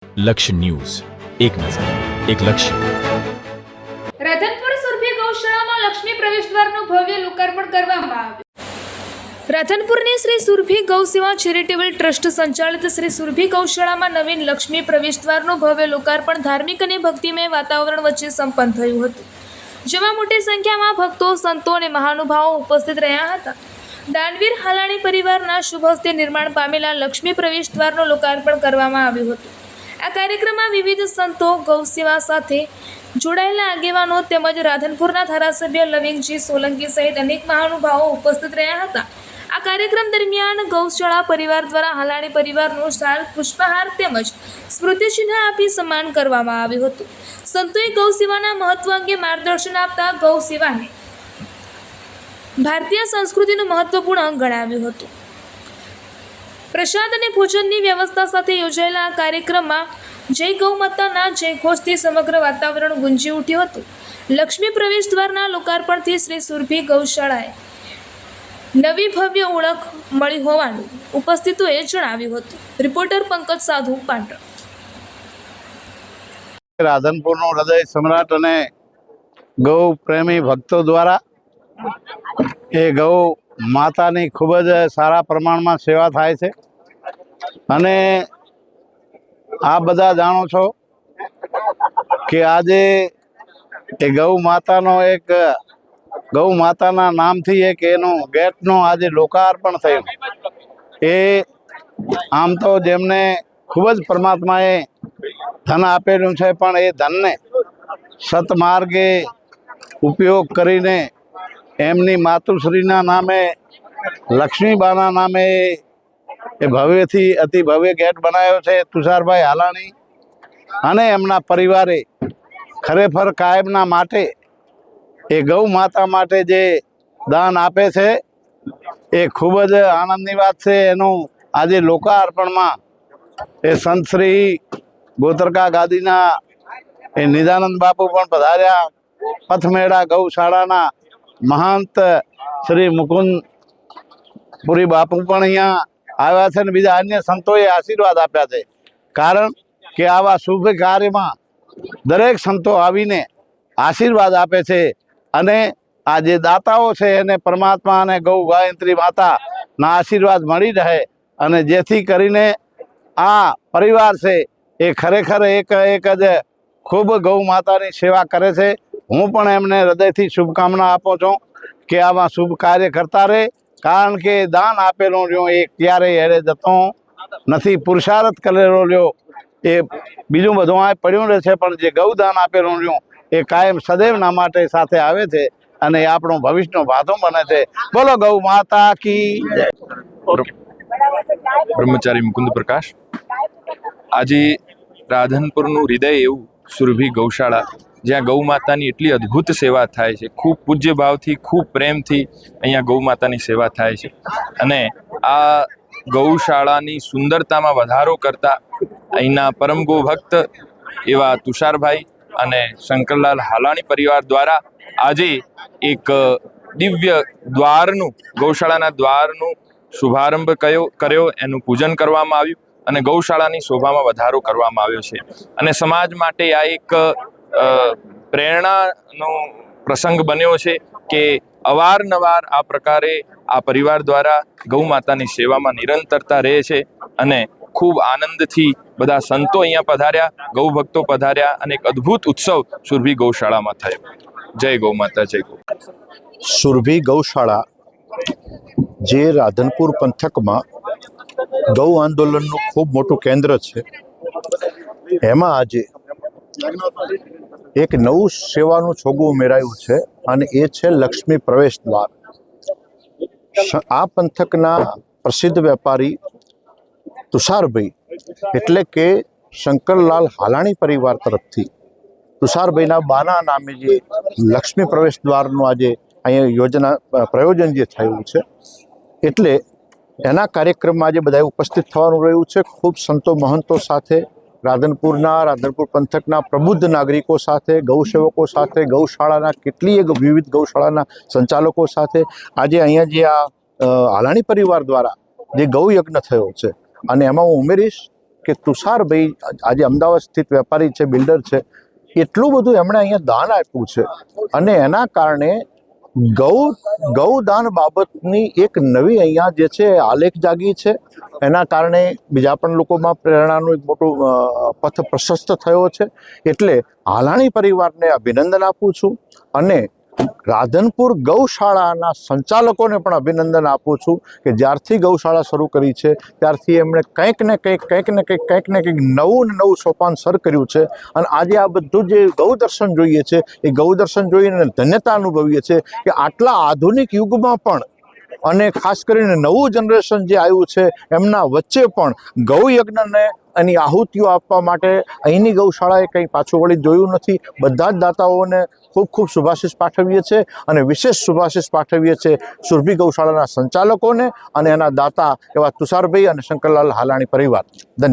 લક્ષ્ય ન્યૂઝ, એક નજર, એક લક્ષ્ય. રાધનપુર સુરભી ગૌશાળામાં લક્ષ્મી પ્રવેશદ્વારનું ભવ્ય લોકાર્પણ કરવામાં આવ્યું. રાધનપુરની શ્રી સુરભી ગૌસેવા ચેરિટેબલ ટ્રસ્ટ સંચાલિત શ્રી સુરભી ગૌશાળામાં નવીન લક્ષ્મી પ્રવેશદ્વારનું ભવ્ય લોકાર્પણ ધાર્મિક અને ભક્તિમય વાતાવરણ વચ્ચે સંપન્ન થયું હતું, જેમાં મોટી સંખ્યામાં ભક્તો, સંતો અને મહાનુભાવો ઉપસ્થિત રહ્યા હતા. દાનવીર હાલાણી પરિવારના શુભ હસ્તે નિર્માણ પામેલા લક્ષ્મી પ્રવેશદ્વારનું લોકાર્પણ કરવામાં આવ્યું હતું. આ કાર્યક્રમમાં વિવિધ સંતો, ગૌસેવા સાથે જોડાયેલા આગેવાનો તેમજ રાધનપુરના ધારાસભ્ય લવિંગજી સોલંકી સહિત અનેક મહાનુભાવો ઉપસ્થિત રહ્યા હતા. આ કાર્યક્રમ દરમિયાન ગૌશાળા પરિવાર દ્વારા હાલાણી પરિવારનું શાલ, પુષ્પહાર તેમજ સ્મૃતિચિહ્ન આપી સન્માન કરવામાં આવ્યું હતું. સંતોએ ગૌસેવાના મહત્વ અંગે માર્ગદર્શન આપતા ગૌસેવાને ભારતીય સંસ્કૃતિનું મહત્વપૂર્ણ અંગ ગણાવ્યું હતું. પ્રસાદ અને ભોજનની વ્યવસ્થા સાથે યોજાયેલા આ કાર્યક્રમમાં જય ગૌ માતાના જયઘોષથી સમગ્ર વાતાવરણ ગુંજી ઉઠ્યું હતું. લક્ષ્મી પ્રવેશદ્વારના લોકાર્પણથી શ્રી સુરભી ગૌશાળાએ નવી ભવ્ય ઓળખ મળી હોવાનું ઉપસ્થિતોએ જણાવ્યું હતું. રિપોર્ટર પંકજ સાધુ, પાટણ. રાધનપુરનું હૃદય સમ્રાટ અને ગૌ પ્રેમી ભક્તો દ્વારા એ ગૌ માતાની ખૂબ જ સારા પ્રમાણમાં સેવા થાય છે. અને આ બધા જાણો છો કે આજે એ ગૌ માતાનો એક ગૌ માતાના નામથી એક એનું ગેટનું આજે લોકાર્પણ થયું. એ આમ તો જેમને ખૂબ જ પરમાત્માએ ધન આપેલું છે, પણ એ ધનને સતમાર્ગે ઉપયોગ કરીને એમની માતુશ્રીના નામે, લક્ષ્મીબાના નામે એ ભવ્યથી અતિ ભવ્ય ગેટ બનાવ્યો છે તુષારભાઈ હાલાણી અને એમના પરિવારે. ખરેખર કાયમના માટે એ ગૌ માતા માટે જે દાન આપે છે એ ખૂબ જ આનંદની વાત છે. એનું આજે લોકાર્પણમાં એ સંત શ્રી ગોતરકા ગાદીના એ નિજાનંદ બાપુ પણ પધાર્યા. પથમેળા ગૌશાળાના મહંત શ્રી મુકુંદપુરી બાપુ પણ અહીંયા આવ્યા છે અને બીજા અન્ય સંતોએ આશીર્વાદ આપ્યા છે. કારણ કે આવા શુભ કાર્યમાં દરેક સંતો આવીને આશીર્વાદ આપે છે અને આ જે દાતાઓ છે એને પરમાત્મા અને ગૌ ગાયત્રી માતાના આશીર્વાદ મળી રહે અને જેથી કરીને આ પરિવાર છે એ ખરેખર એક જ ખૂબ ગૌ માતાની સેવા કરે છે. હું પણ એમને હૃદયથી શુભકામના આપું છું કે આવા શુભ કાર્ય કરતા રહે. કારણ કે દાન આપેલો રહ્યો એ ક્યારેય એળે જતો નથી. પુરુષાર્થ કરેલો રહ્યો એ બીજું બધું આ પડ્યું રહે છે, પણ જે ગૌદાન આપેલું રહ્યું એ કાયમ સદૈવના માટે સાથે આવે છે અને એ આપણું ભવિષ્યનો ભાથો બને છે. બોલો ગૌ માતા કી જય. બ્રહ્મચારી મુકુંદ પ્રકાશ. આજે રાધનપુરનું હૃદય એવું સુરભી ગૌશાળા, જ્યાં ગૌ માતાની એટલી અદ્ભુત સેવા થાય છે. ખૂબ પૂજ્ય ભાવથી, ખૂબ પ્રેમથી અહીંયા ગૌ માતાની સેવા થાય છે. અને આ ગૌશાળાની સુંદરતામાં વધારો કરતા અહીંના પરમ ગૌ ભક્ત એવા તુષારભાઈ અને શંકરલાલ હાલાણી પરિવાર દ્વારા આજે એક દિવ્ય દ્વારનું, ગૌશાળાના દ્વારનું શુભારંભ કર્યો, એનું પૂજન કરવામાં આવ્યું અને ગૌશાળાની શોભામાં વધારો કરવામાં આવ્યો છે. અને સમાજ માટે આ એક પ્રેરણાનો પ્રસંગ બન્યો છે કે અવારનવાર આ પ્રકારે આ પરિવાર દ્વારા ગૌ માતાની સેવામાં નિરંતરતા રહે છે અને ખૂબ આનંદથી બધા સંતો અહીંયા પધાર્યા, ગૌ ભક્તો પધાર્યા અને એક અદ્ભુત ઉત્સવ સુરભી ગૌશાળામાં થયો. જય ગૌ માતા, જય ગૌ. સુરભી ગૌશાળા જે રાધનપુર પંથકમાં ગૌ આંદોલનનું ખૂબ મોટું કેન્દ્ર છે, એમાં આજે એક નવું સેવાનું છોગું ઉમેરાયું છે અને એ છે લક્ષ્મી પ્રવેશ દ્વાર. આ પંથકના પ્રસિદ્ધ વેપારી તુષારભાઈ એટલે કે શંકરલાલ હાલાણી પરિવાર તરફથી તુષારભાઈના બાના નામે જે લક્ષ્મી પ્રવેશ દ્વારનું આજે અહીંયા પ્રયોજન જે થયું છે, એટલે એના કાર્યક્રમમાં આજે બધા ઉપસ્થિત થવાનું રહ્યું છે. ખૂબ સંતો મહંતો સાથે, રાધનપુર પંથકના પ્રબુદ્ધ નાગરિકો સાથે, ગૌસેવકો સાથે, ગૌશાળાના કેટલીય વિવિધ ગૌશાળાના સંચાલકો સાથે આજે અહીંયા જે આ હાલાણી પરિવાર દ્વારા જે ગૌ યજ્ઞ થયો છે અને એમાં હું ઉમેરીશ કે તુષારભાઈ આજે અમદાવાદ સ્થિત વેપારી છે, બિલ્ડર છે, એટલું બધું એમણે અહીંયા દાન આપ્યું છે અને એના કારણે ગૌદાન બાબતની એક નવી અહીંયા જે છે આલેખ જાગી છે. એના કારણે બીજા પણ લોકોમાં પ્રેરણાનું એક મોટું પથ પ્રશસ્ત થયો છે. એટલે હાલાણી પરિવારને અભિનંદન આપું છું અને રાધનપુર ગૌશાળાના સંચાલકોને પણ અભિનંદન આપું છું કે જ્યારથી ગૌશાળા શરૂ કરી છે ત્યારથી એમણે કંઈક ને કંઈક નવું સોપાન સર કર્યું છે. અને આજે આ બધું જે ગૌદર્શન જોઈએ છે એ ગૌદર્શન જોઈને ધન્યતા અનુભવીએ છીએ કે આટલા આધુનિક યુગમાં પણ અને ખાસ કરીને નવું જનરેશન જે આવ્યું છે એમના વચ્ચે પણ ગૌયજ્ઞને એની આહુતિઓ આપવા માટે અહીંની ગૌશાળાએ કંઈ પાછું વળી જોયું નથી. બધા જ દાતાઓને ખૂબ શુભાશીષ પાઠવીએ છીએ અને વિશેષ શુભાશીષ પાઠવીએ છીએ સુરભી ગૌશાળાના સંચાલકોને અને એના દાતા એવા તુષારભાઈ અને શંકરલાલ હાલાણી પરિવાર. ધન્યવાદ.